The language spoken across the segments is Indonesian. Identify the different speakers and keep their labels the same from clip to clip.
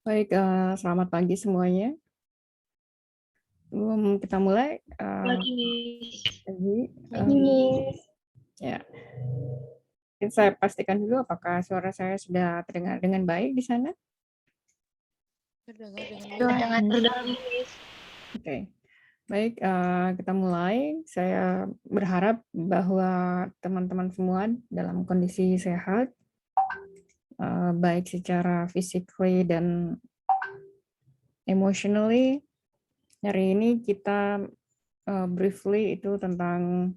Speaker 1: Baik, selamat pagi semuanya. Sebelum kita mulai,
Speaker 2: Lagi, Miss.
Speaker 1: pagi,
Speaker 2: Lagi, Miss.
Speaker 1: ya, saya pastikan dulu apakah suara saya sudah terdengar dengan baik di sana.
Speaker 3: Terdengar dengan
Speaker 2: Terdengar, Miss.
Speaker 1: Oke, baik, kita mulai. Saya berharap bahwa teman-teman semua dalam kondisi sehat, baik secara physically dan emotionally. Hari ini kita briefly itu tentang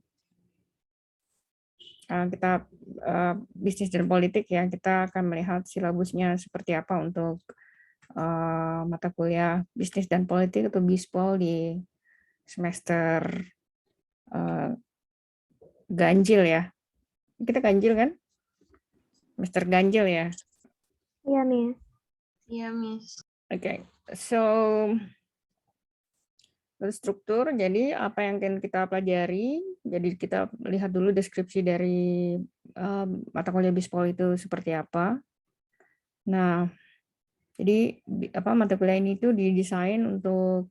Speaker 1: kita bisnis dan politik ya, kita akan melihat silabusnya seperti apa untuk mata kuliah bisnis dan politik atau BISPOL di semester ganjil ya. Kita ganjil kan? Semester ganjil ya.
Speaker 2: Iya, Miss. Iya, Miss.
Speaker 1: Oke, so struktur. Jadi apa yang akan kita pelajari? Jadi kita lihat dulu deskripsi dari mata kuliah BISPOL itu seperti apa. Nah, jadi mata kuliah ini itu didesain untuk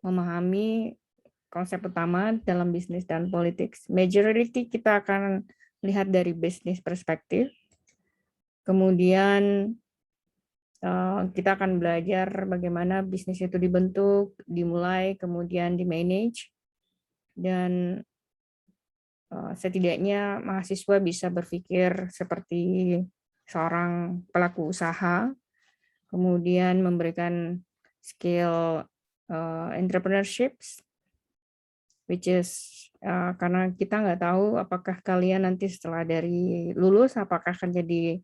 Speaker 1: memahami konsep utama dalam bisnis dan politik. Majority kita akan lihat dari bisnis perspektif. Kemudian kita akan belajar bagaimana bisnis itu dibentuk, dimulai, kemudian di-manage. Dan setidaknya mahasiswa bisa berpikir seperti seorang pelaku usaha, kemudian memberikan skill entrepreneurship, which is karena kita nggak tahu apakah kalian nanti setelah dari lulus apakah akan jadi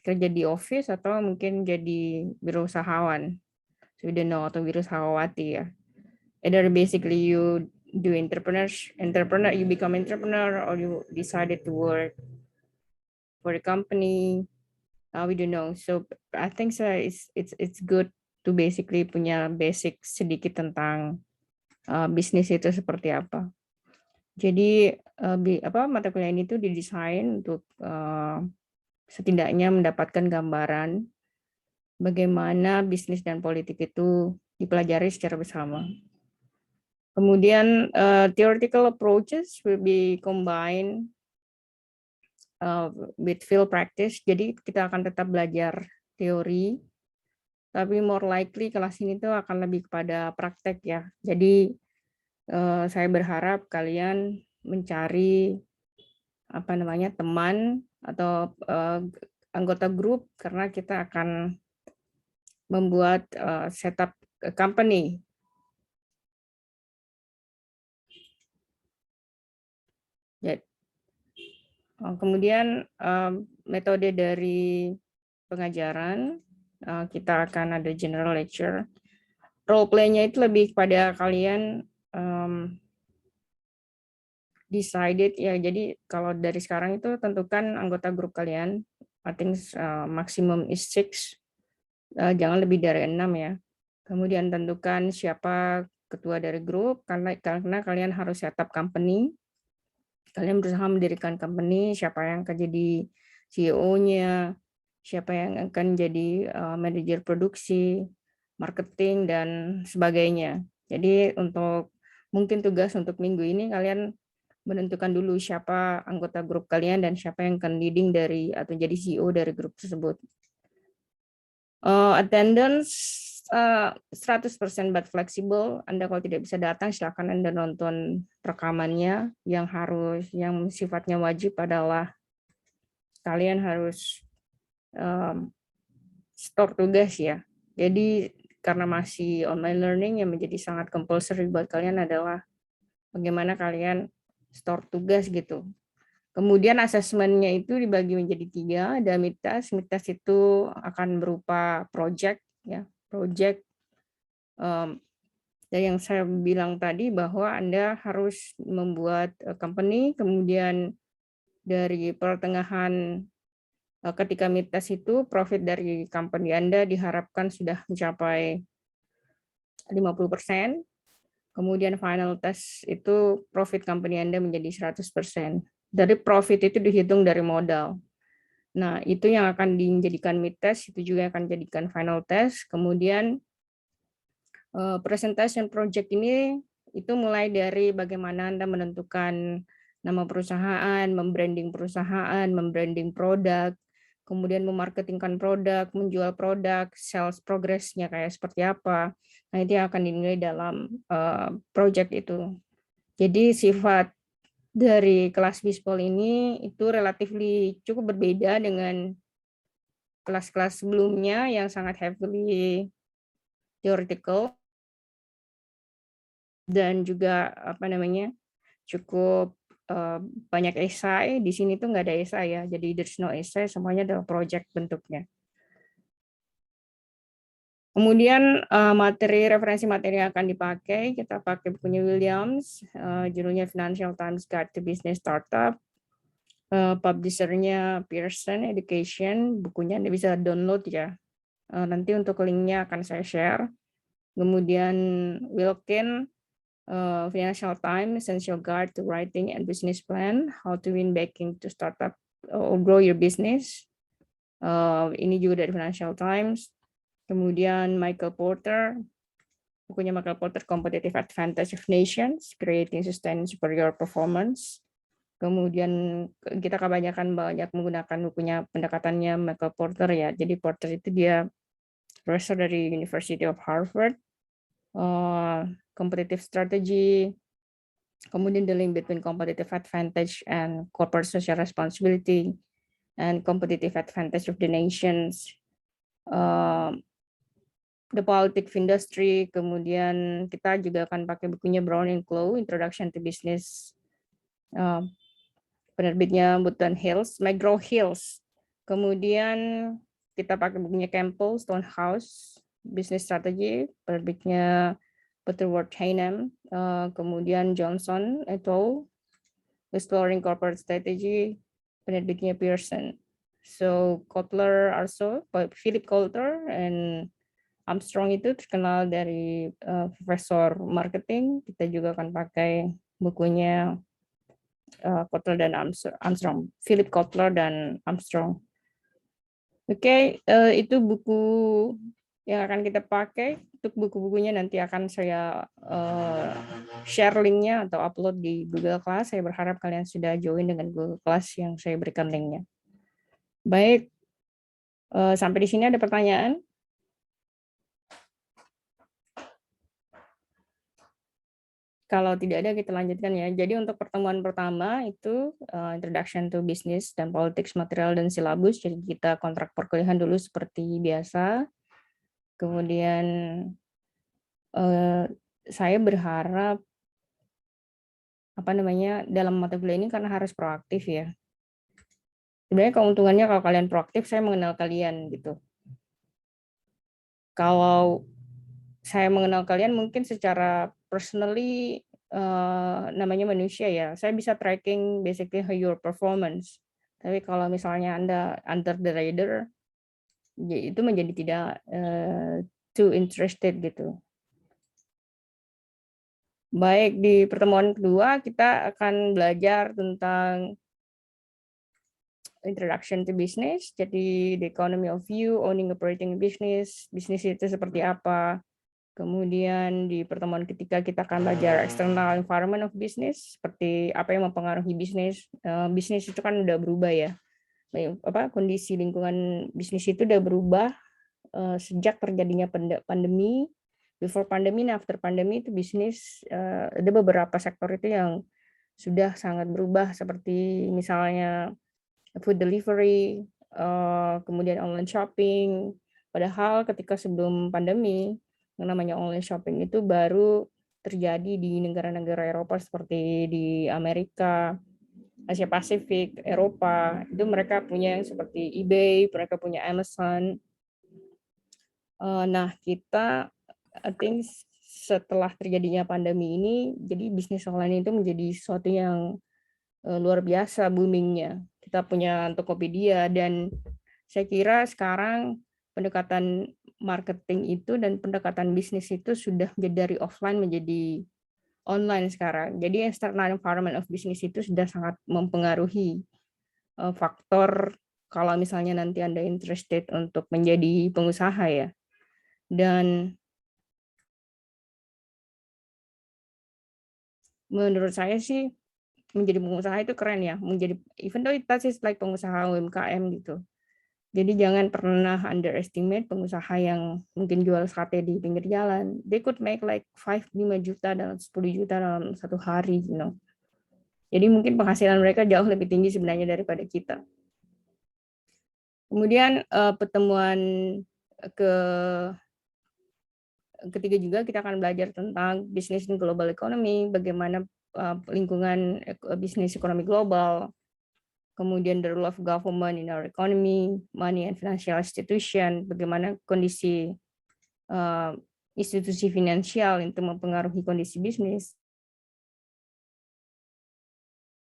Speaker 1: kerja di office atau mungkin jadi wirausahawan, so you don't know, atau wirausahawan ya. Either basically you do entrepreneur, you become entrepreneur, or you decided to work for a company. We don't know. So I think it's good to basically punya basic sedikit tentang bisnis itu seperti apa. Jadi mata kuliah ini tuh didesain untuk setidaknya mendapatkan gambaran bagaimana bisnis dan politik itu dipelajari secara bersama. Kemudian theoretical approaches will be combined with field practice. Jadi kita akan tetap belajar teori, tapi more likely kelas ini tuh akan lebih kepada praktek ya. Jadi saya berharap kalian mencari teman atau anggota grup karena kita akan membuat setup company. Kemudian metode dari pengajaran, kita akan ada general lecture. Role play-nya itu lebih kepada kalian decided ya. Jadi kalau dari sekarang itu tentukan anggota grup kalian. I think maximum is 6. Jangan lebih dari 6 ya. Kemudian tentukan siapa ketua dari grup karena kalian harus setup company. Kalian berusaha mendirikan company, siapa yang akan jadi CEO-nya, siapa yang akan jadi manajer produksi, marketing, dan sebagainya. Jadi mungkin tugas untuk minggu ini kalian menentukan dulu siapa anggota grup kalian dan siapa yang akan leading dari atau jadi CEO dari grup tersebut. Attendance 100% but flexible. Anda kalau tidak bisa datang silakan Anda nonton rekamannya. Yang sifatnya wajib adalah kalian harus store tugas ya. Jadi karena masih online learning yang menjadi sangat compulsory buat kalian adalah bagaimana kalian store tugas gitu. Kemudian asesmennya itu dibagi menjadi 3, ada midtask. Midtask itu akan berupa project ya, project. Dan yang saya bilang tadi bahwa Anda harus membuat company, kemudian dari pertengahan ketika midtask itu profit dari company Anda diharapkan sudah mencapai 50%. Kemudian final test itu profit company Anda menjadi 100%. Dari profit itu dihitung dari modal. Nah, itu yang akan dijadikan mid test, itu juga akan dijadikan final test. Kemudian presentation project ini itu mulai dari bagaimana Anda menentukan nama perusahaan, membranding perusahaan, membranding produk, kemudian memarketingkan produk, menjual produk, sales progress-nya kayak seperti apa. Nah, itu yang akan dinilai dalam project itu. Jadi sifat dari kelas Bispol ini itu relatif cukup berbeda dengan kelas-kelas sebelumnya yang sangat heavily theoretical dan juga cukup banyak esai. Di sini tuh nggak ada esai ya, jadi there's no essay, semuanya adalah project bentuknya. Kemudian referensi materi yang akan dipakai, kita pakai bukunya Williams, judulnya Financial Times Guide to Business Startup, publishernya Pearson Education, bukunya Anda bisa download ya. Nanti untuk linknya akan saya share. Kemudian Wilkin, Financial Times, Essential Guide to Writing and Business Plan, How to Win Backing to Startup or Grow Your Business. Ini juga dari Financial Times. Kemudian Michael Porter, bukunya Michael Porter, Competitive Advantage of Nations, Creating Sustained Superior Performance. Kemudian kita kebanyakan banyak menggunakan bukunya pendekatannya Michael Porter ya. Jadi Porter itu dia profesor dari University of Harvard, competitive strategy, kemudian the link between competitive advantage and corporate social responsibility, and competitive advantage of the nations, the politics industry. Kemudian kita juga akan pakai bukunya Brown and Clough, Introduction to Business, penerbitnya McGraw-Hills. Kemudian kita pakai bukunya Campbell, Stonehouse, Business Strategy, penerbitnya Butterworth Hainem. Kemudian Johnson et al., Exploring Corporate Strategy, penerbitnya Pearson. So Kotler also, Philip Kotler and Armstrong itu terkenal dari profesor marketing. Kita juga akan pakai bukunya Kotler dan Armstrong, Philip Kotler dan Armstrong. Oke, itu buku yang akan kita pakai. Untuk buku-bukunya nanti akan saya share linknya atau upload di Google Class. Saya berharap kalian sudah join dengan Google Class yang saya berikan linknya. Baik, sampai di sini ada pertanyaan? Kalau tidak ada, kita lanjutkan ya. Jadi untuk pertemuan pertama itu Introduction to Business dan Politics, Material dan Silabus. Jadi kita kontrak perkuliahan dulu seperti biasa. Kemudian saya berharap dalam mata kuliah ini karena harus proaktif ya. Sebenarnya keuntungannya kalau kalian proaktif, saya mengenal kalian gitu. Kalau saya mengenal kalian mungkin secara personally, namanya manusia ya, saya bisa tracking basically your performance. Tapi kalau misalnya Anda under the radar, ya itu menjadi tidak too interested gitu. Baik, di pertemuan kedua kita akan belajar tentang Introduction to Business, jadi the economy of view, owning operating business, bisnis itu seperti apa. Kemudian di pertemuan ketiga kita akan belajar external environment of business, seperti apa yang mempengaruhi bisnis. Bisnis itu kan udah berubah ya. Kondisi lingkungan bisnis itu udah berubah sejak terjadinya pandemi. Before pandemi dan after pandemi itu bisnis, ada beberapa sektor itu yang sudah sangat berubah, seperti misalnya food delivery, kemudian online shopping. Padahal ketika sebelum pandemi, yang namanya online shopping itu baru terjadi di negara-negara Eropa seperti di Amerika, Asia Pasifik, Eropa. Itu mereka punya yang seperti eBay, mereka punya Amazon. Nah, kita I think setelah terjadinya pandemi ini, jadi bisnis online itu menjadi sesuatu yang luar biasa boomingnya. Kita punya Tokopedia, dan saya kira sekarang pendekatan marketing itu dan pendekatan bisnis itu sudah menjadi dari offline menjadi online sekarang. Jadi external environment of business itu sudah sangat mempengaruhi faktor kalau misalnya nanti Anda interested untuk menjadi pengusaha ya. Dan menurut saya sih menjadi pengusaha itu keren ya, menjadi even though that is like pengusaha UMKM gitu. Jadi jangan pernah underestimate pengusaha yang mungkin jual sate di pinggir jalan. They could make like 5 juta dalam 10 juta dalam satu hari, you know. Jadi mungkin penghasilan mereka jauh lebih tinggi sebenarnya daripada kita. Kemudian pertemuan ke ketiga juga kita akan belajar tentang bisnis dan global economy, bagaimana lingkungan bisnis ekonomi global, kemudian the role of government in our economy, money and financial institution, bagaimana kondisi institusi finansial itu mempengaruhi kondisi bisnis.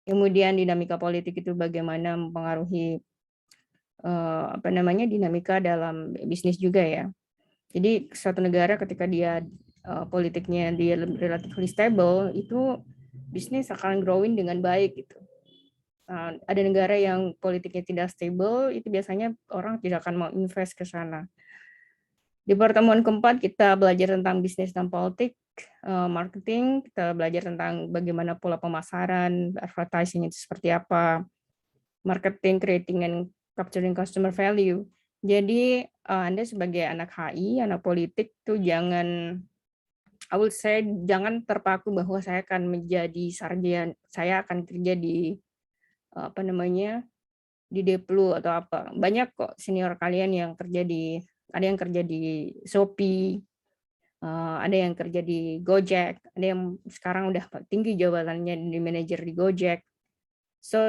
Speaker 1: Kemudian dinamika politik itu bagaimana mempengaruhi dinamika dalam bisnis juga ya. Jadi suatu negara ketika dia politiknya dia relatively stable, itu bisnis akan growing dengan baik gitu. Ada negara yang politiknya tidak stable, itu biasanya orang tidak akan mau invest ke sana. Di pertemuan keempat kita belajar tentang bisnis dan politik, marketing, kita belajar tentang bagaimana pola pemasaran, advertising itu seperti apa, marketing, creating and capturing customer value. Jadi Anda sebagai anak HI, anak politik tuh jangan, I would say jangan terpaku bahwa saya akan menjadi sarjana, saya akan kerja di di Deplu atau apa. Banyak kok senior kalian yang kerja ada yang kerja di Shopee, ada yang kerja di Gojek, ada yang sekarang udah tinggi jabatannya di manajer di Gojek. So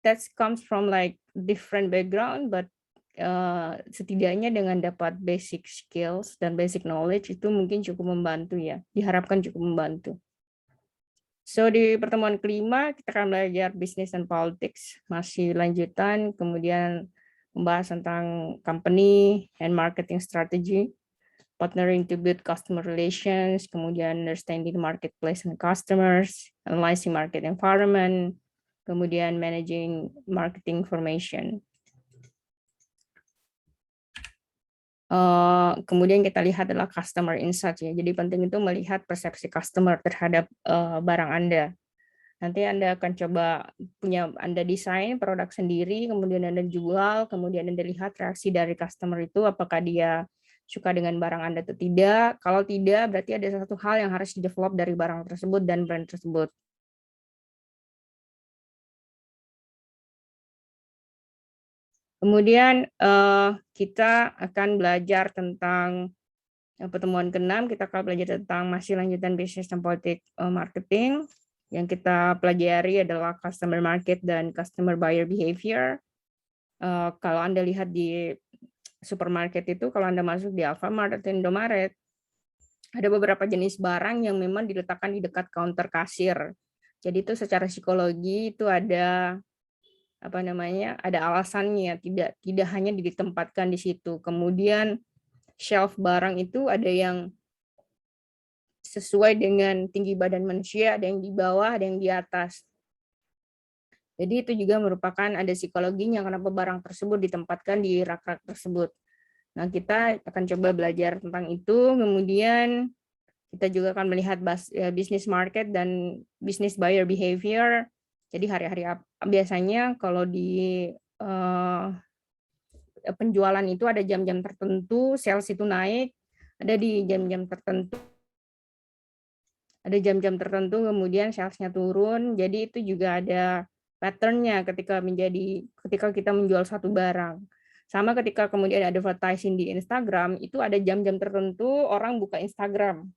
Speaker 1: that comes from like different background, but setidaknya dengan dapat basic skills dan basic knowledge itu mungkin cukup membantu ya, diharapkan cukup membantu. So di pertemuan kelima kita akan belajar business and politics, masih lanjutan, kemudian membahas tentang company and marketing strategy, partnering to build customer relations, kemudian understanding the marketplace and customers, analyzing market environment, kemudian managing marketing information. Kemudian kita lihat adalah customer insight ya. Jadi penting itu melihat persepsi customer terhadap barang Anda. Nanti Anda akan coba Anda desain produk sendiri, kemudian Anda jual, kemudian Anda lihat reaksi dari customer itu apakah dia suka dengan barang Anda atau tidak. Kalau tidak, berarti ada satu hal yang harus di-develop dari barang tersebut dan brand tersebut. Kemudian kita akan belajar tentang pertemuan ke-6, kita akan belajar tentang masih lanjutan bisnis dan politik marketing. Yang kita pelajari adalah customer market dan customer buyer behavior. Kalau Anda lihat di supermarket itu, kalau Anda masuk di Alfamart atau Indomaret, ada beberapa jenis barang yang memang diletakkan di dekat counter kasir. Jadi itu secara psikologi itu ada ada alasannya, tidak hanya ditempatkan di situ. Kemudian shelf barang itu ada yang sesuai dengan tinggi badan manusia, ada yang di bawah, ada yang di atas. Jadi itu juga merupakan ada psikologinya kenapa barang tersebut ditempatkan di rak-rak tersebut. Nah, kita akan coba belajar tentang itu, kemudian kita juga akan melihat business market dan business buyer behavior. Jadi hari-hari biasanya kalau di penjualan itu ada jam-jam tertentu, sales itu naik, ada di jam-jam tertentu. Ada jam-jam tertentu kemudian salesnya turun, jadi itu juga ada pattern-nya ketika kita menjual satu barang. Sama ketika kemudian ada advertising di Instagram, itu ada jam-jam tertentu orang buka Instagram.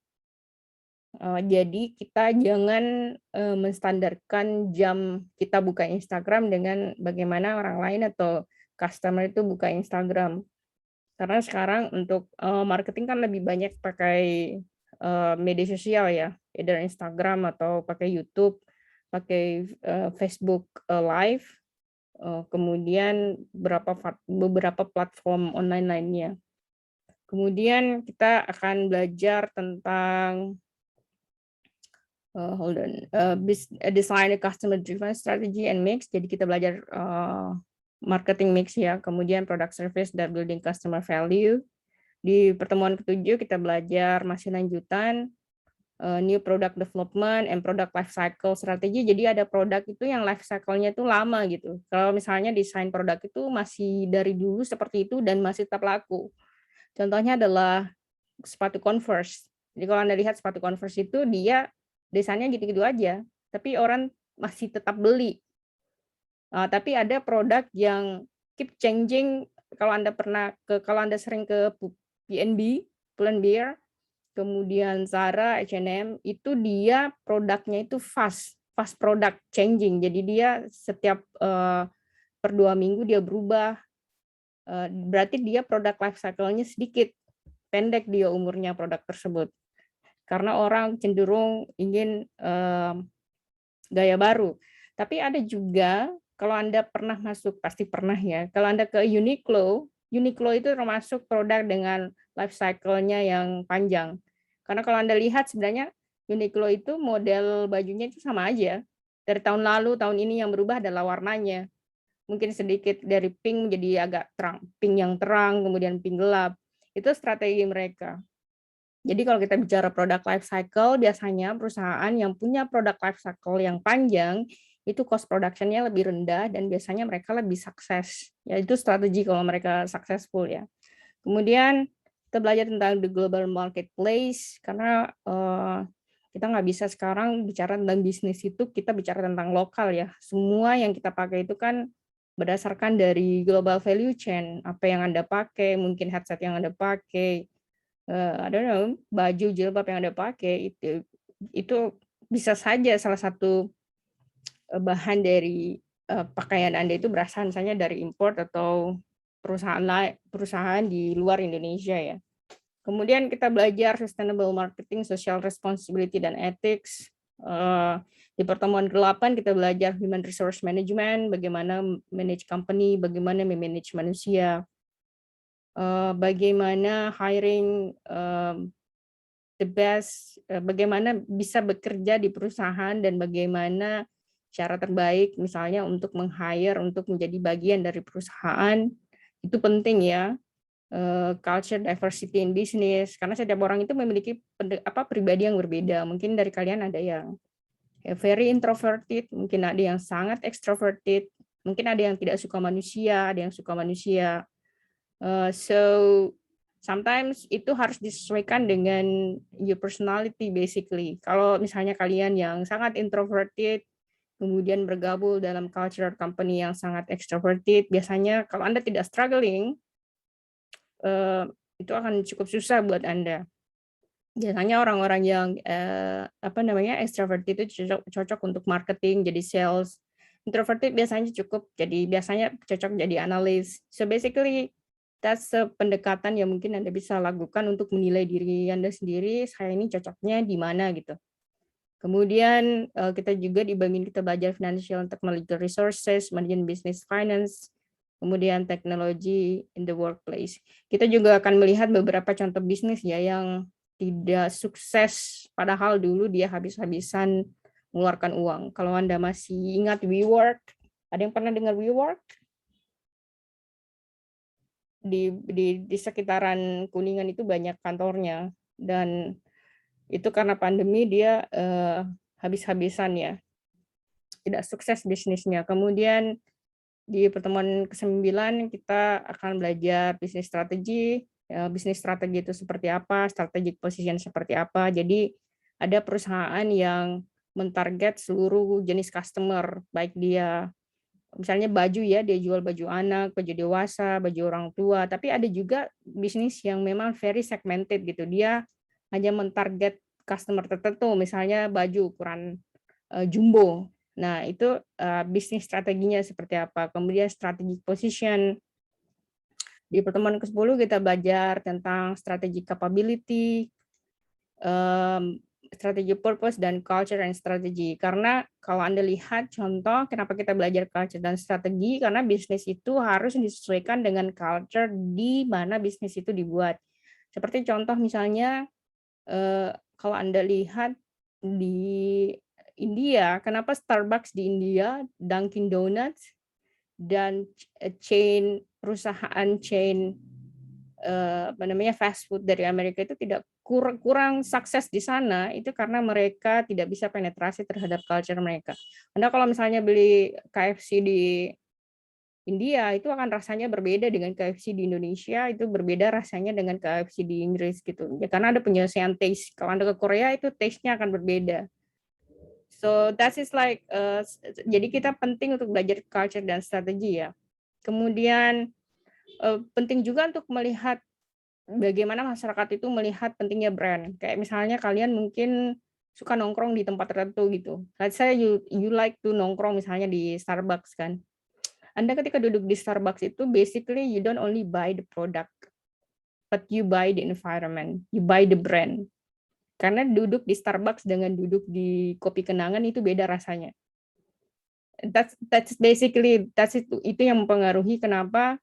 Speaker 1: Jadi kita jangan menstandarkan jam kita buka Instagram dengan bagaimana orang lain atau customer itu buka Instagram. Karena sekarang untuk marketing kan lebih banyak pakai media sosial ya, either Instagram atau pakai YouTube, pakai Facebook Live, kemudian beberapa platform online lainnya. Kemudian kita akan belajar tentang hold on, design a customer driven strategy and mix. Jadi kita belajar marketing mix ya, kemudian product service dan building customer value. Di pertemuan ke-7 kita belajar masih lanjutan new product development and product life cycle strategi. Jadi ada produk itu yang life cycle-nya itu lama gitu. Kalau misalnya desain produk itu masih dari dulu seperti itu dan masih tetap laku. Contohnya adalah sepatu Converse. Jadi kalau Anda lihat sepatu Converse itu dia desainnya gitu-gitu aja, tapi orang masih tetap beli. Tapi ada produk yang keep changing. Kalau Anda sering ke PNB, Pull&Bear, kemudian Zara, H&M, itu dia produknya itu fast product changing. Jadi dia setiap per 2 minggu dia berubah. Berarti dia produk life cycle-nya sedikit pendek dia umurnya produk tersebut. Karena orang cenderung ingin gaya baru. Tapi ada juga, kalau Anda pernah masuk, pasti pernah ya, kalau Anda ke Uniqlo itu termasuk produk dengan life cycle-nya yang panjang. Karena kalau Anda lihat sebenarnya Uniqlo itu model bajunya itu sama aja. Dari tahun lalu, tahun ini yang berubah adalah warnanya. Mungkin sedikit dari pink menjadi agak terang, pink yang terang, kemudian pink gelap. Itu strategi mereka. Jadi kalau kita bicara product life cycle, biasanya perusahaan yang punya product life cycle yang panjang, itu cost production-nya lebih rendah dan biasanya mereka lebih sukses. Ya, itu strategi kalau mereka successful ya. Kemudian kita belajar tentang the global marketplace, karena kita nggak bisa sekarang bicara tentang bisnis itu, kita bicara tentang lokal ya. Semua yang kita pakai itu kan berdasarkan dari global value chain, apa yang Anda pakai, mungkin headset yang Anda pakai, I don't know, baju jilbab yang Anda pakai itu bisa saja salah satu bahan dari pakaian Anda itu berasal misalnya dari import atau perusahaan di luar Indonesia ya. Kemudian kita belajar sustainable marketing, social responsibility dan ethics. Di pertemuan ke-8 kita belajar human resource management, bagaimana manage company, bagaimana memanage manusia. Bagaimana hiring the best, bagaimana bisa bekerja di perusahaan dan bagaimana cara terbaik misalnya untuk meng-hire untuk menjadi bagian dari perusahaan. Itu penting ya. Culture diversity in business, karena setiap orang itu memiliki pribadi yang berbeda. Mungkin dari kalian ada yang very introverted, mungkin ada yang sangat extroverted, mungkin ada yang tidak suka manusia, ada yang suka manusia. So sometimes itu harus disesuaikan dengan your personality basically. Kalau misalnya kalian yang sangat introverted, kemudian bergabung dalam culture company yang sangat extroverted, biasanya kalau Anda tidak struggling, itu akan cukup susah buat Anda. Biasanya orang-orang yang extroverted itu cocok untuk marketing, jadi sales. Introverted biasanya cocok jadi analis. So basically that's pendekatan yang mungkin Anda bisa lakukan untuk menilai diri Anda sendiri, saya ini cocoknya di mana gitu. Kemudian kita juga dibangun kita belajar financial and technological resources, manajemen business finance, kemudian teknologi in the workplace. Kita juga akan melihat beberapa contoh bisnis ya yang tidak sukses, padahal dulu dia habis-habisan mengeluarkan uang. Kalau Anda masih ingat WeWork, ada yang pernah dengar WeWork? Di sekitaran Kuningan itu banyak kantornya, dan itu karena pandemi dia habis-habisan ya, tidak sukses bisnisnya. Kemudian di pertemuan ke-9 kita akan belajar bisnis strategi. Bisnis strategi itu seperti apa, strategic position seperti apa. Jadi ada perusahaan yang mentarget seluruh jenis customer, baik dia misalnya baju ya, dia jual baju anak, baju dewasa, baju orang tua, tapi ada juga bisnis yang memang very segmented gitu. Dia hanya mentarget customer tertentu, misalnya baju ukuran jumbo. Nah, itu bisnis strateginya seperti apa. Kemudian strategic position. Di pertemuan ke-10 kita belajar tentang strategi capability, strategi purpose, dan culture and strategy. Karena kalau Anda lihat contoh kenapa kita belajar culture dan strategi, karena bisnis itu harus disesuaikan dengan culture di mana bisnis itu dibuat. Seperti contoh misalnya, kalau Anda lihat di India, kenapa Starbucks di India, Dunkin Donuts, dan perusahaan chain fast food dari Amerika itu tidak kurang sukses di sana, itu karena mereka tidak bisa penetrasi terhadap culture mereka. Anda kalau misalnya beli KFC di India itu akan rasanya berbeda dengan KFC di Indonesia, itu berbeda rasanya dengan KFC di Inggris gitu. Ya, karena ada penyelesaian taste. Kalau Anda ke Korea itu taste-nya akan berbeda. So that is like jadi kita penting untuk belajar culture dan strategi ya. Kemudian penting juga untuk melihat bagaimana masyarakat itu melihat pentingnya brand. Kayak misalnya kalian mungkin suka nongkrong di tempat tertentu gitu. Let's say you like to nongkrong misalnya di Starbucks kan. Anda ketika duduk di Starbucks itu basically you don't only buy the product, but you buy the environment, you buy the brand. Karena duduk di Starbucks dengan duduk di Kopi Kenangan itu beda rasanya. That's basically itu yang mempengaruhi kenapa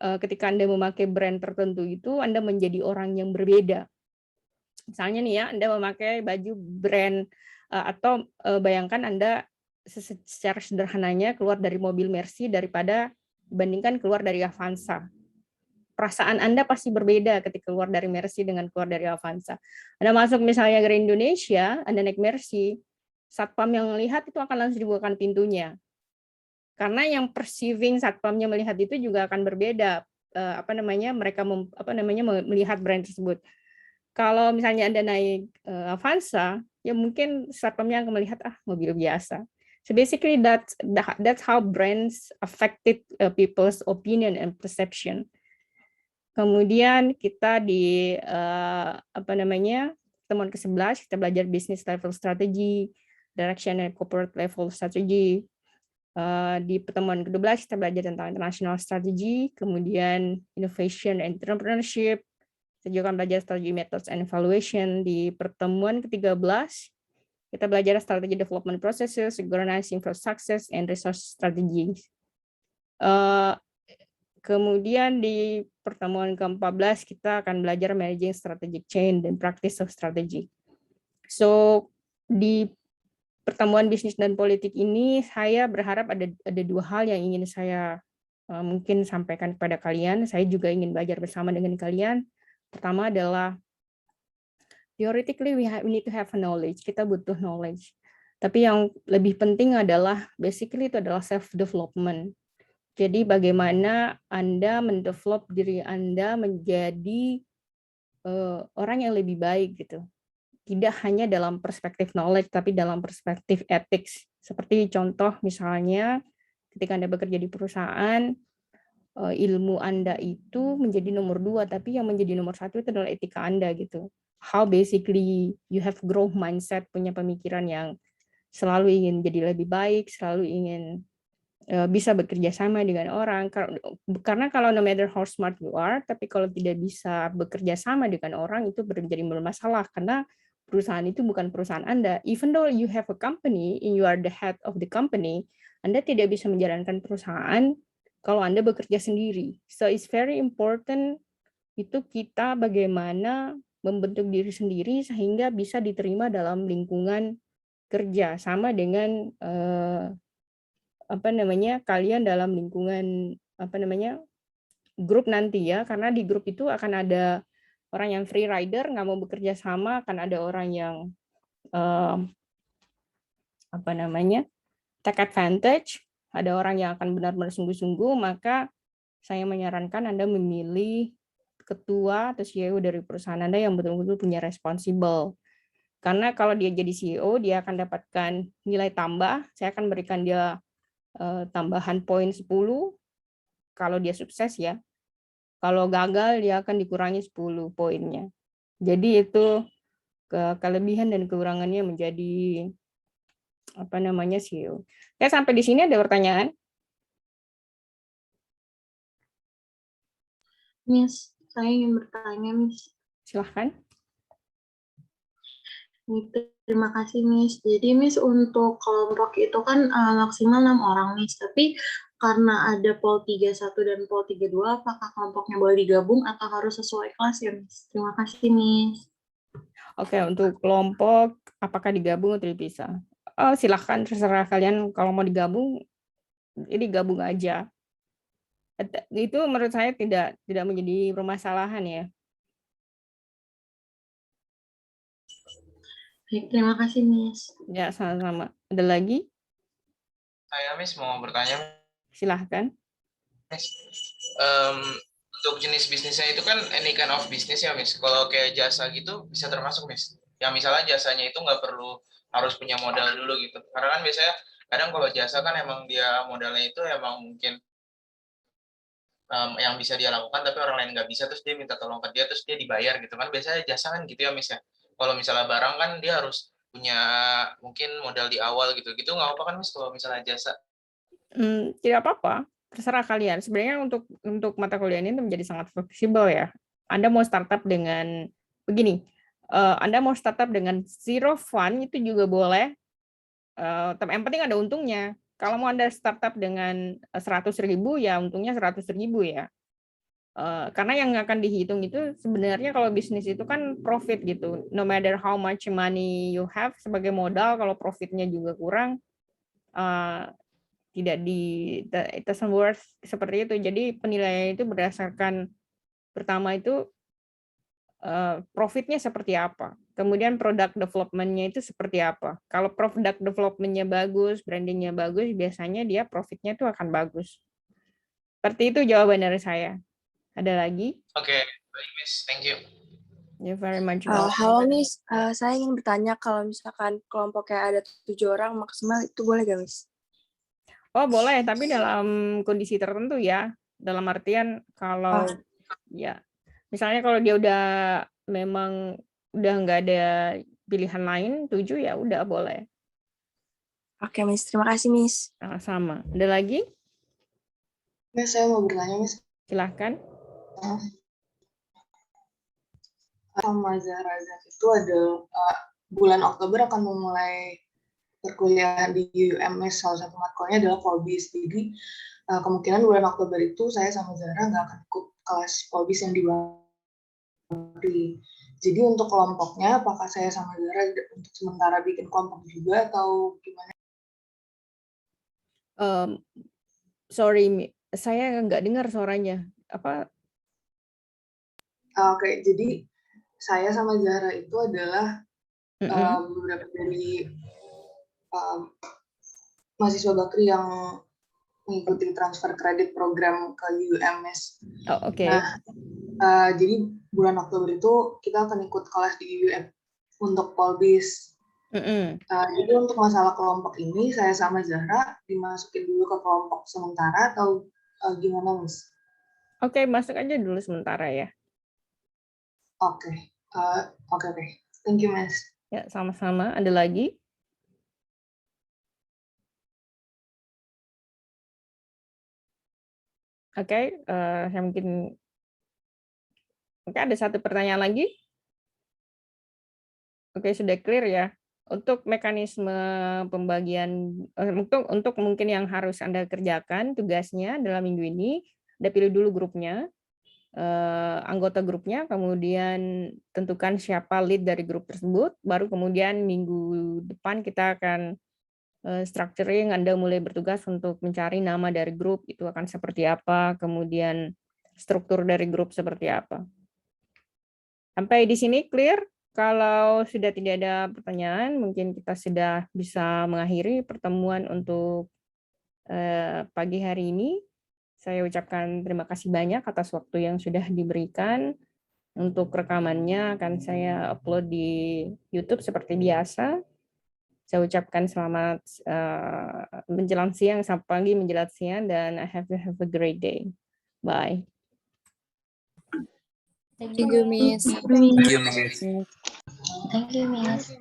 Speaker 1: ketika Anda memakai brand tertentu itu Anda menjadi orang yang berbeda. Misalnya nih ya, Anda memakai baju brand atau bayangkan Anda secara sederhananya keluar dari mobil Mercy daripada dibandingkan keluar dari Avanza. Perasaan Anda pasti berbeda ketika keluar dari Mercy dengan keluar dari Avanza. Anda masuk misalnya ke Indonesia, Anda naik Mercy, satpam yang melihat itu akan langsung dibukakan pintunya. Karena yang perceiving satpamnya melihat itu juga akan berbeda. Mereka melihat brand tersebut. Kalau misalnya Anda naik Avanza, ya mungkin satpamnya akan melihat mobil biasa. So basically that's how brands affected people's opinion and perception. Kemudian kita di pertemuan ke-11 kita belajar business level strategy, direction and corporate level strategy. Di pertemuan ke-12 kita belajar tentang international strategy, kemudian innovation and entrepreneurship. Kita juga akan belajar strategi methods and evaluation. Di pertemuan ke-13 kita belajar strategi development processes, organizing for success, and resource strategies. Kemudian di pertemuan ke-14 kita akan belajar managing strategic change dan practice of strategy. So di pertemuan bisnis dan politik ini saya berharap ada dua hal yang ingin saya mungkin sampaikan kepada kalian. Saya juga ingin belajar bersama dengan kalian. Pertama adalah theoretically we need to have a knowledge. Kita butuh knowledge. Tapi yang lebih penting adalah basically itu adalah self development. Jadi bagaimana Anda mendevelop diri Anda menjadi orang yang lebih baik gitu. Tidak hanya dalam perspektif knowledge tapi dalam perspektif ethics. Seperti contoh misalnya ketika Anda bekerja di perusahaan, ilmu Anda itu menjadi nomor 2, tapi yang menjadi nomor 1 itu adalah etika Anda gitu. How basically you have growth mindset, punya pemikiran yang selalu ingin jadi lebih baik, selalu ingin bisa bekerja sama dengan orang. Karena kalau no matter how smart you are, tapi kalau tidak bisa bekerja sama dengan orang itu menjadi bermasalah karena perusahaan itu bukan perusahaan Anda. Even though you have a company and you are the head of the company, Anda tidak bisa menjalankan perusahaan kalau Anda bekerja sendiri. So it's very important itu kita bagaimana membentuk diri sendiri sehingga bisa diterima dalam lingkungan kerja sama dengan kalian dalam lingkungan grup nanti ya, karena di grup itu akan ada orang yang free rider nggak mau bekerja sama, akan ada orang yang take advantage, ada orang yang akan benar-benar sungguh-sungguh. Maka saya menyarankan Anda memilih ketua atau CEO dari perusahaan Anda yang betul-betul punya responsible. Karena kalau dia jadi CEO, dia akan dapatkan nilai tambah. Saya akan berikan dia tambahan poin 10 kalau dia sukses ya. Kalau gagal dia akan dikurangi 10 poinnya. Jadi itu kelebihan dan kekurangannya menjadi CEO. Oke, sampai di sini ada pertanyaan?
Speaker 2: Miss, saya ingin bertanya, Miss.
Speaker 1: Silahkan.
Speaker 2: Terima kasih, Miss. Jadi, Miss, untuk kelompok itu kan maksimal 6 orang, Miss. Tapi karena ada POL 31 dan POL 32, apakah kelompoknya boleh digabung atau harus sesuai kelas ya, Miss? Terima kasih, Miss.
Speaker 1: Oke, untuk kelompok apakah digabung atau dipisah? Silahkan, terserah kalian. Kalau mau digabung, ini gabung aja. Itu menurut saya tidak menjadi permasalahan ya.
Speaker 2: Baik, terima kasih, Miss.
Speaker 1: Ya, sama-sama. Ada lagi?
Speaker 3: Saya Miss mau bertanya,
Speaker 1: Silahkan.
Speaker 3: Miss. Untuk jenis bisnisnya itu kan any kind of business ya Miss. Kalau kayak jasa gitu bisa termasuk Miss. Yang misalnya jasanya itu nggak perlu harus punya modal dulu gitu. Karena kan biasanya kadang kalau jasa kan emang dia modalnya itu emang mungkin yang bisa dia lakukan tapi orang lain nggak bisa terus dia minta tolong ke dia terus dia dibayar gitu kan. Biasanya jasa kan gitu ya Miss ya. Kalau misalnya barang kan dia harus punya mungkin modal di awal gitu. Gitu nggak apa-apa kan Miss kalau misalnya jasa?
Speaker 1: Tidak apa-apa, terserah kalian. Sebenarnya untuk mata kuliah ini menjadi sangat fleksibel ya. Anda mau startup dengan begini, Anda mau startup dengan zero fund itu juga boleh, yang penting ada untungnya. Kalau mau Anda startup dengan 100.000 ya untungnya 100.000 ya. Karena yang akan dihitung itu sebenarnya kalau bisnis itu kan profit gitu. No matter how much money you have sebagai modal, kalau profitnya juga kurang, tidak it doesn't work seperti itu. Jadi penilaian itu berdasarkan pertama itu profitnya seperti apa, kemudian product development-nya itu seperti apa. Kalau product development-nya bagus, branding-nya bagus, biasanya dia profitnya itu akan bagus. Seperti itu jawaban dari saya. Ada lagi?
Speaker 3: Oke, baik Miss, thank you.
Speaker 1: You very much.
Speaker 4: Halo Miss, saya ingin bertanya kalau misalkan kelompoknya ada 7 orang maksimal itu boleh gak Miss?
Speaker 1: Oh boleh, tapi dalam kondisi tertentu ya. Dalam artian kalau ya, misalnya kalau dia udah memang udah nggak ada pilihan lain 7 ya udah boleh.
Speaker 4: Oke Miss, terima kasih Miss.
Speaker 1: Sama. Ada lagi?
Speaker 2: Miss, saya mau bertanya, Miss.
Speaker 1: Silahkan.
Speaker 2: Sama Zahra itu ada bulan Oktober akan memulai perkuliahan di UMS, salah satu matkulnya adalah Polbis. Jadi kemungkinan bulan Oktober itu saya sama Zahra nggak akan ikut kelas Polbis yang di Bangkri. Jadi untuk kelompoknya, apakah saya sama Zahra untuk sementara bikin kelompok juga atau gimana?
Speaker 1: Sorry, saya nggak dengar suaranya. Apa?
Speaker 2: Oke, jadi saya sama Zahra itu adalah beberapa dari mahasiswa Bakri yang mengikuti transfer kredit program ke UMS.
Speaker 1: Oh, oke.
Speaker 2: Nah, jadi bulan Oktober itu kita akan ikut kelas di UM untuk Polbis. Jadi untuk masalah kelompok ini, saya sama Zahra dimasukin dulu ke kelompok sementara atau gimana, Miss?
Speaker 1: Oke, masuk aja dulu sementara ya.
Speaker 2: Oke. Thank you, Miss.
Speaker 1: Ya, sama-sama. Ada lagi? Oke, saya mungkin ada satu pertanyaan lagi. Oke, sudah clear ya. Untuk mekanisme pembagian untuk mungkin yang harus Anda kerjakan tugasnya dalam minggu ini, Anda pilih dulu grupnya, anggota grupnya, kemudian tentukan siapa lead dari grup tersebut, baru kemudian minggu depan kita akan structuring, Anda mulai bertugas untuk mencari nama dari grup, itu akan seperti apa, kemudian struktur dari grup seperti apa. Sampai di sini clear? Kalau sudah tidak ada pertanyaan, mungkin kita sudah bisa mengakhiri pertemuan untuk pagi hari ini. Saya ucapkan terima kasih banyak atas waktu yang sudah diberikan. Untuk rekamannya akan saya upload di YouTube seperti biasa. Saya ucapkan selamat menjelang siang, sampai pagi menjelang siang, dan have a great day. Bye.
Speaker 4: Thank you, Miss.
Speaker 3: Thank you, Miss.
Speaker 2: Thank you, Miss.